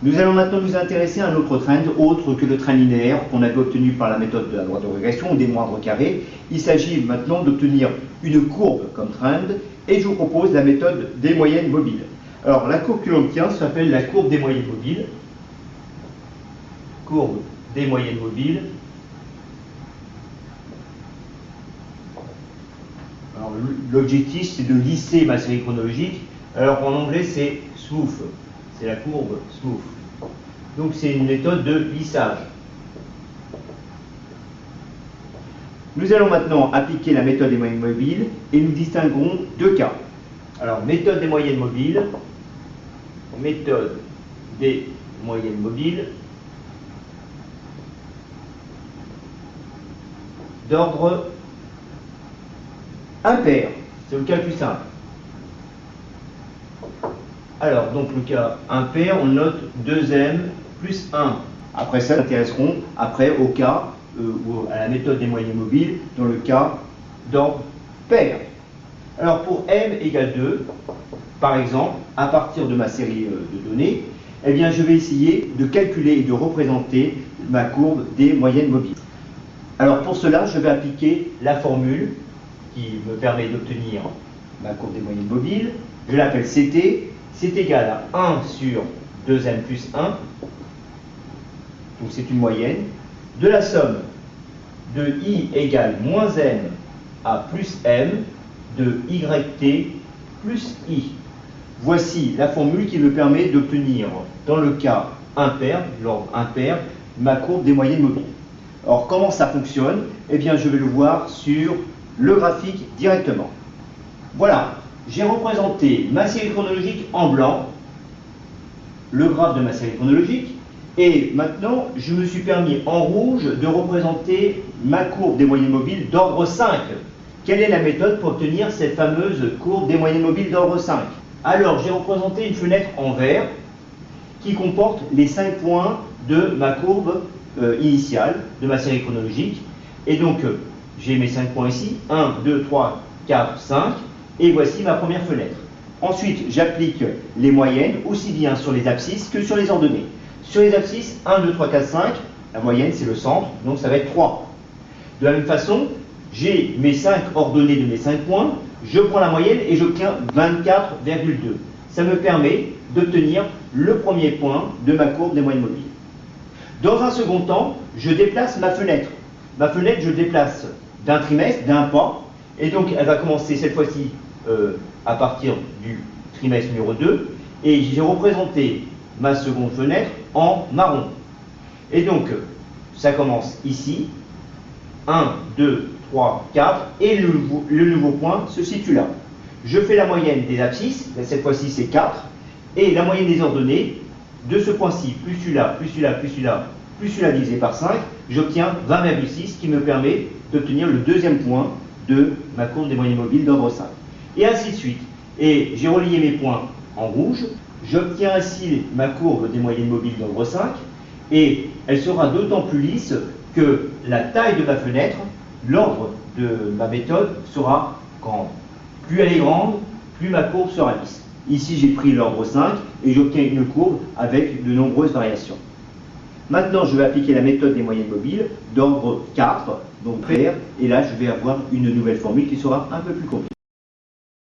Nous allons maintenant nous intéresser à un autre trend, autre que le trend linéaire qu'on avait obtenu par la méthode de la loi de régression ou des moindres carrés. Il s'agit maintenant d'obtenir une courbe comme trend, et je vous propose la méthode des moyennes mobiles. Alors la courbe que l'on obtient s'appelle la courbe des moyennes mobiles. Courbe des moyennes mobiles. Alors l'objectif c'est de lisser ma série chronologique. Alors en anglais c'est smooth. C'est la courbe smooth. Donc c'est une méthode de lissage. Nous allons maintenant appliquer la méthode des moyennes mobiles et nous distinguerons deux cas. Alors méthode des moyennes mobiles, méthode des moyennes mobiles d'ordre impair. C'est le cas le plus simple. Alors, donc le cas impair, on note 2m plus 1. Après ça, nous nous intéresserons après au cas, ou à la méthode des moyennes mobiles, dans le cas d'ordre pair. Alors pour m égale 2, par exemple, à partir de ma série de données, eh bien, je vais essayer de calculer et de représenter ma courbe des moyennes mobiles. Alors pour cela, je vais appliquer la formule qui me permet d'obtenir ma courbe des moyennes mobiles. Je l'appelle CT. C'est égal à 1 sur 2m plus 1, donc c'est une moyenne, de la somme de i égale moins m à plus m de yt plus i. Voici la formule qui me permet d'obtenir, dans le cas impair, l'ordre impair, ma courbe des moyennes mobiles. Alors comment ça fonctionne? Eh bien je vais le voir sur le graphique directement. Voilà. J'ai représenté ma série chronologique en blanc, le graphe de ma série chronologique, et maintenant je me suis permis en rouge de représenter ma courbe des moyennes mobiles d'ordre 5. Quelle est la méthode pour obtenir cette fameuse courbe des moyennes mobiles d'ordre 5? Alors j'ai représenté une fenêtre en vert qui comporte les 5 points de ma courbe initiale de ma série chronologique, et donc j'ai mes 5 points ici, 1, 2, 3, 4, 5. Et voici ma première fenêtre. Ensuite, j'applique les moyennes aussi bien sur les abscisses que sur les ordonnées. Sur les abscisses, 1, 2, 3, 4, 5, la moyenne c'est le centre, donc ça va être 3. De la même façon, j'ai mes 5 ordonnées de mes 5 points, je prends la moyenne et j'obtiens 24,2. Ça me permet d'obtenir le premier point de ma courbe des moyennes mobiles. Dans un second temps, je déplace ma fenêtre. Ma fenêtre, je déplace d'un trimestre, d'un pas, et donc elle va commencer cette fois-ci à partir du trimestre numéro 2, et j'ai représenté ma seconde fenêtre en marron. Et donc, ça commence ici, 1, 2, 3, 4, et le nouveau point se situe là. Je fais la moyenne des abscisses, cette fois-ci c'est 4, et la moyenne des ordonnées, de ce point-ci, plus celui-là, plus celui-là, plus celui-là, plus celui-là divisé par 5, j'obtiens 20,6, qui me permet d'obtenir le deuxième point de ma courbe des moyennes mobiles d'ordre 5. Et ainsi de suite. Et j'ai relié mes points en rouge. J'obtiens ainsi ma courbe des moyennes mobiles d'ordre 5. Et elle sera d'autant plus lisse que la taille de ma fenêtre, l'ordre de ma méthode sera grande. Plus elle est grande, plus ma courbe sera lisse. Ici, j'ai pris l'ordre 5 et j'obtiens une courbe avec de nombreuses variations. Maintenant, je vais appliquer la méthode des moyennes mobiles d'ordre 4, donc pair, et là, je vais avoir une nouvelle formule qui sera un peu plus compliquée.